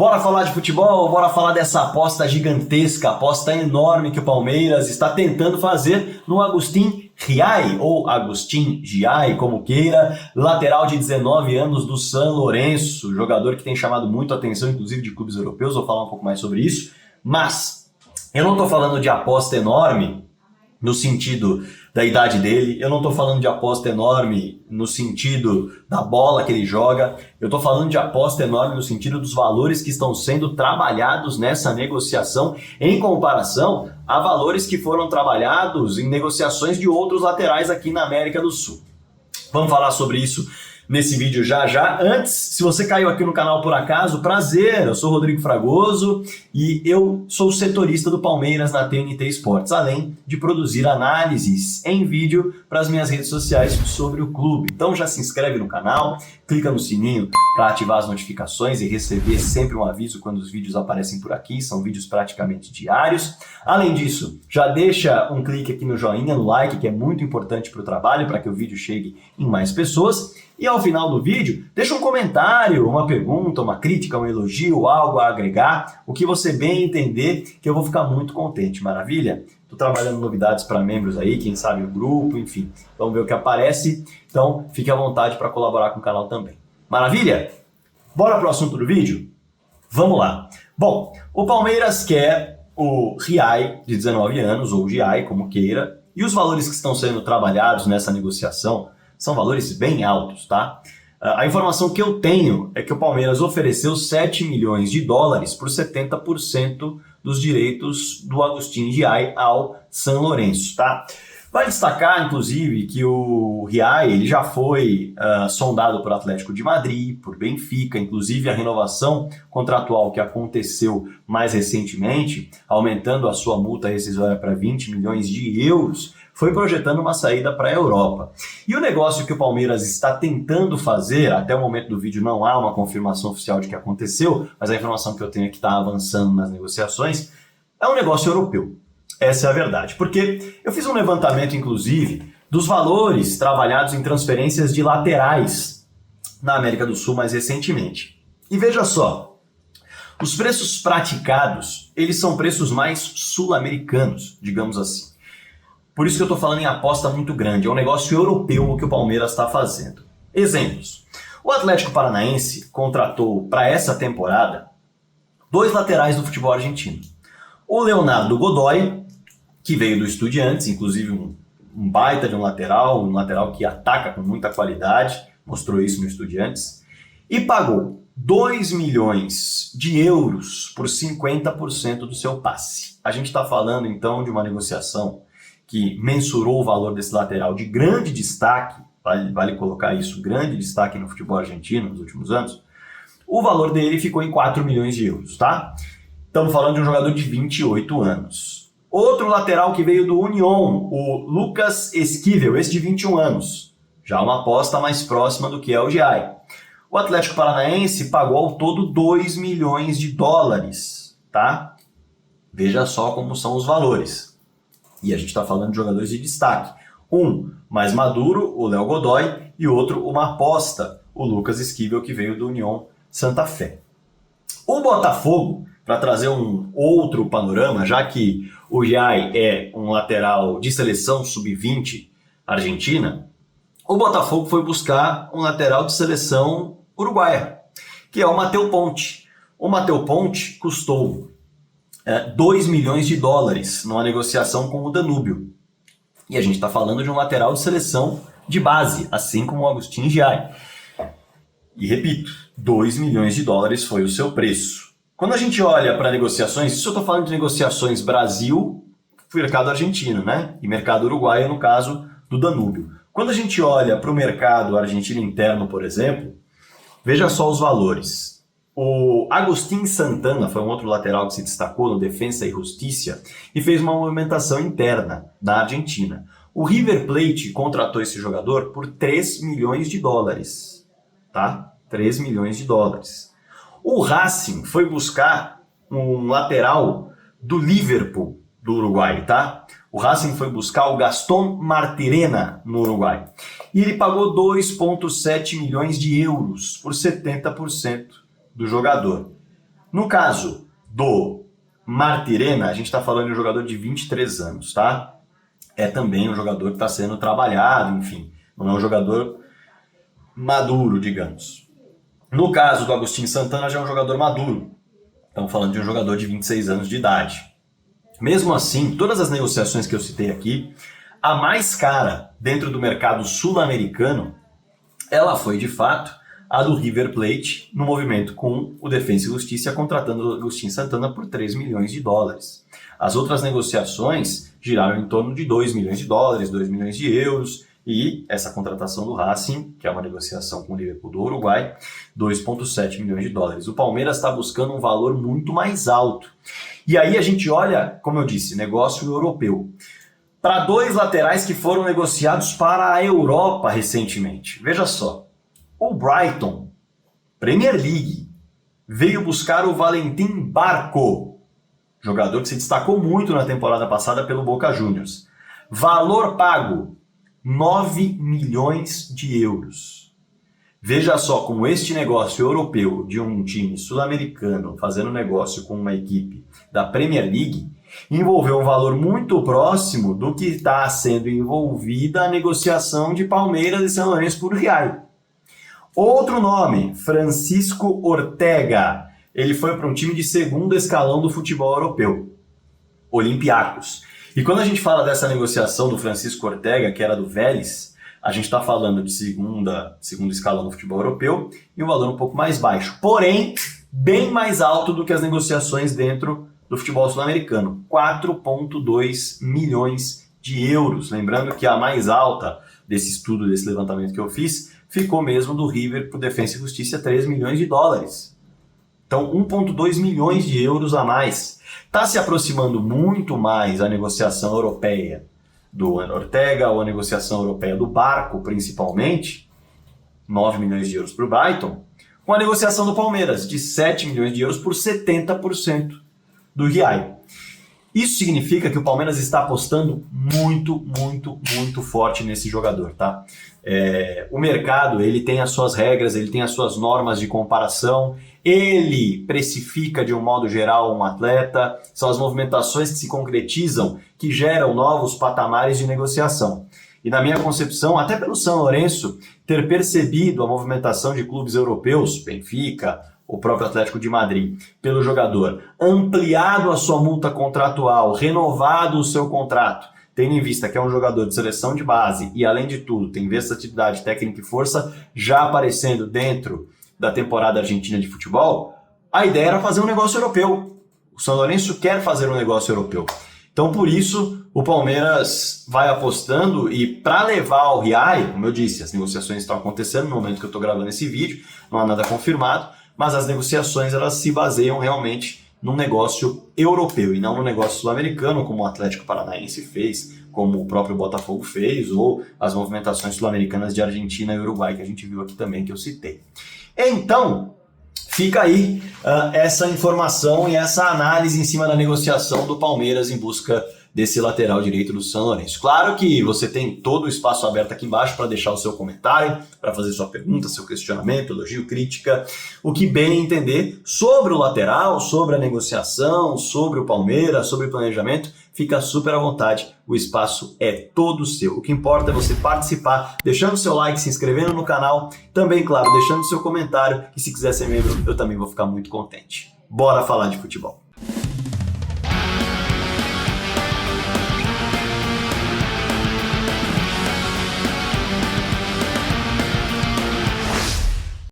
Bora falar de futebol, bora falar dessa aposta gigantesca, aposta enorme que o Palmeiras está tentando fazer no Agustín Giai, ou Agustín Giai, como queira, lateral de 19 anos do San Lorenzo, jogador que tem chamado muito a atenção, inclusive de clubes europeus, vou falar um pouco mais sobre isso, mas eu não estou falando de aposta enorme no sentido da idade dele, eu não estou falando de aposta enorme no sentido da bola que ele joga, eu estou falando de aposta enorme no sentido dos valores que estão sendo trabalhados nessa negociação em comparação a valores que foram trabalhados em negociações de outros laterais aqui na América do Sul. Vamos falar sobre isso nesse vídeo já. Antes, se você caiu aqui no canal por acaso, prazer, eu sou Rodrigo Fragoso e eu sou setorista do Palmeiras na TNT Esportes, além de produzir análises em vídeo para as minhas redes sociais sobre o clube. Então já se inscreve no canal, clica no sininho para ativar as notificações e receber sempre um aviso quando os vídeos aparecem por aqui, são vídeos praticamente diários. Além disso, já deixa um clique aqui no joinha, no like, que é muito importante para o trabalho, para que o vídeo chegue em mais pessoas. E ao final do vídeo, deixa um comentário, uma pergunta, uma crítica, um elogio, algo a agregar, o que você bem entender, que eu vou ficar muito contente, maravilha? Estou trabalhando novidades para membros aí, quem sabe o grupo, enfim, vamos ver o que aparece. Então, fique à vontade para colaborar com o canal também. Maravilha? Bora para o assunto do vídeo? Vamos lá. Bom, o Palmeiras quer o Giai, de 19 anos, ou Giai, como queira, e os valores que estão sendo trabalhados nessa negociação são valores bem altos, tá? A informação que eu tenho é que o Palmeiras ofereceu 7 milhões de dólares por 70% dos direitos do Agustín Giai ao San Lorenzo, tá? Vale destacar, inclusive, que o Giai ele já foi sondado por Atlético de Madrid, por Benfica, inclusive a renovação contratual que aconteceu mais recentemente, aumentando a sua multa rescisória para 20 milhões de euros, foi projetando uma saída para a Europa. E o negócio que o Palmeiras está tentando fazer, até o momento do vídeo não há uma confirmação oficial de que aconteceu, mas a informação que eu tenho é que está avançando nas negociações, é um negócio europeu. Essa é a verdade, porque eu fiz um levantamento, inclusive, dos valores trabalhados em transferências de laterais na América do Sul mais recentemente. E veja só, os preços praticados, eles são preços mais sul-americanos, digamos assim. Por isso que eu estou falando em aposta muito grande, é um negócio europeu o que o Palmeiras está fazendo. Exemplos. O Atlético Paranaense contratou para essa temporada 2 laterais do futebol argentino. O Leonardo Godoy, que veio do Estudiantes, inclusive um baita de um lateral que ataca com muita qualidade, mostrou isso no Estudiantes, e pagou 2 milhões de euros por 50% do seu passe. A gente está falando então de uma negociação que mensurou o valor desse lateral de grande destaque, vale colocar isso, grande destaque no futebol argentino nos últimos anos, o valor dele ficou em 4 milhões de euros, tá? Estamos falando de um jogador de 28 anos. Outro lateral que veio do Unión, o Lucas Esquivel, esse de 21 anos. Já uma aposta mais próxima do que é o Giai. O Atlético Paranaense pagou ao todo 2 milhões de dólares, tá? Veja só como são os valores. E a gente está falando de jogadores de destaque. Um mais maduro, o Léo Godoy, e outro uma aposta, o Lucas Esquivel, que veio do Unión Santa Fé. O Botafogo, para trazer um outro panorama, já que o Giai é um lateral de seleção sub-20 argentina, o Botafogo foi buscar um lateral de seleção uruguaia, que é o Matheus Ponte. O Matheus Ponte custou 2 milhões de dólares numa negociação com o Danúbio. E a gente está falando de um lateral de seleção de base, assim como o Agustín Giai. E repito, 2 milhões de dólares foi o seu preço. Quando a gente olha para negociações, isso eu estou falando de negociações Brasil, mercado argentino, né? E mercado uruguaio, no caso do Danúbio. Quando a gente olha para o mercado argentino interno, por exemplo, veja só os valores. O Agustín Santana foi um outro lateral que se destacou no Defensa e Justiça e fez uma movimentação interna da Argentina. O River Plate contratou esse jogador por 3 milhões de dólares, tá? 3 milhões de dólares. O Racing foi buscar um lateral do Liverpool, do Uruguai, tá? O Racing foi buscar o Gastón Martirena no Uruguai. E ele pagou 2,7 milhões de euros por 70% do jogador. No caso do Martirena, a gente está falando de um jogador de 23 anos, tá? É também um jogador que está sendo trabalhado, enfim, não é um jogador maduro, digamos. No caso do Agustin Santana, já é um jogador maduro. Estamos falando de um jogador de 26 anos de idade. Mesmo assim, todas as negociações que eu citei aqui, a mais cara dentro do mercado sul-americano, ela foi, de fato, a do River Plate, no movimento com o Defensa e Justiça, contratando o Agustin Santana por 3 milhões de dólares. As outras negociações giraram em torno de 2 milhões de dólares, 2 milhões de euros, e essa contratação do Racing, que é uma negociação com o Liverpool do Uruguai, 2,7 milhões de dólares. O Palmeiras está buscando um valor muito mais alto. E aí a gente olha, como eu disse, negócio europeu. Para 2 laterais que foram negociados para a Europa recentemente. Veja só, o Brighton, Premier League, veio buscar o Valentim Barco, jogador que se destacou muito na temporada passada pelo Boca Juniors. Valor pago, 9 milhões de euros. Veja só como este negócio europeu de um time sul-americano fazendo negócio com uma equipe da Premier League envolveu um valor muito próximo do que está sendo envolvida a negociação de Palmeiras e São Lourenço por Real. Outro nome, Francisco Ortega. Ele foi para um time de segundo escalão do futebol europeu, Olympiacos. E quando a gente fala dessa negociação do Francisco Ortega, que era do Vélez, a gente está falando de segundo escalão do futebol europeu e um valor um pouco mais baixo. Porém, bem mais alto do que as negociações dentro do futebol sul-americano. 4,2 milhões de euros. Lembrando que a mais alta desse estudo, desse levantamento que eu fiz, ficou mesmo do River para o Defensa e Justiça, 3 milhões de dólares. Então, 1,2 milhões de euros a mais. Está se aproximando muito mais a negociação europeia do Ortega, ou a negociação europeia do Barco, principalmente, 9 milhões de euros para o Brighton, com a negociação do Palmeiras, de 7 milhões de euros por 70% do Real. Isso significa que o Palmeiras está apostando muito forte nesse jogador, tá? O mercado, ele tem as suas regras, ele tem as suas normas de comparação, ele precifica de um modo geral um atleta, são as movimentações que se concretizam que geram novos patamares de negociação. E na minha concepção, até pelo São Lourenço ter percebido a movimentação de clubes europeus, Benfica, o próprio Atlético de Madrid, pelo jogador, ampliado a sua multa contratual, renovado o seu contrato, tendo em vista que é um jogador de seleção de base e, além de tudo, tem versatilidade, técnica e força, já aparecendo dentro da temporada argentina de futebol, a ideia era fazer um negócio europeu. O São Lourenço quer fazer um negócio europeu. Então, por isso, o Palmeiras vai apostando e para levar ao Real, como eu disse, as negociações estão acontecendo no momento que eu estou gravando esse vídeo, não há nada confirmado, mas as negociações elas se baseiam realmente num negócio europeu e não no negócio sul-americano, como o Atlético Paranaense fez, como o próprio Botafogo fez, ou as movimentações sul-americanas de Argentina e Uruguai, que a gente viu aqui também, que eu citei. Então, fica aí essa informação e essa análise em cima da negociação do Palmeiras em busca desse lateral direito do São Lourenço. Claro que você tem todo o espaço aberto aqui embaixo para deixar o seu comentário, para fazer sua pergunta, seu questionamento, elogio, crítica, o que bem entender sobre o lateral, sobre a negociação, sobre o Palmeiras, sobre o planejamento, fica super à vontade, o espaço é todo seu. O que importa é você participar, deixando o seu like, se inscrevendo no canal, também, claro, deixando o seu comentário, e se quiser ser membro, eu também vou ficar muito contente. Bora falar de futebol!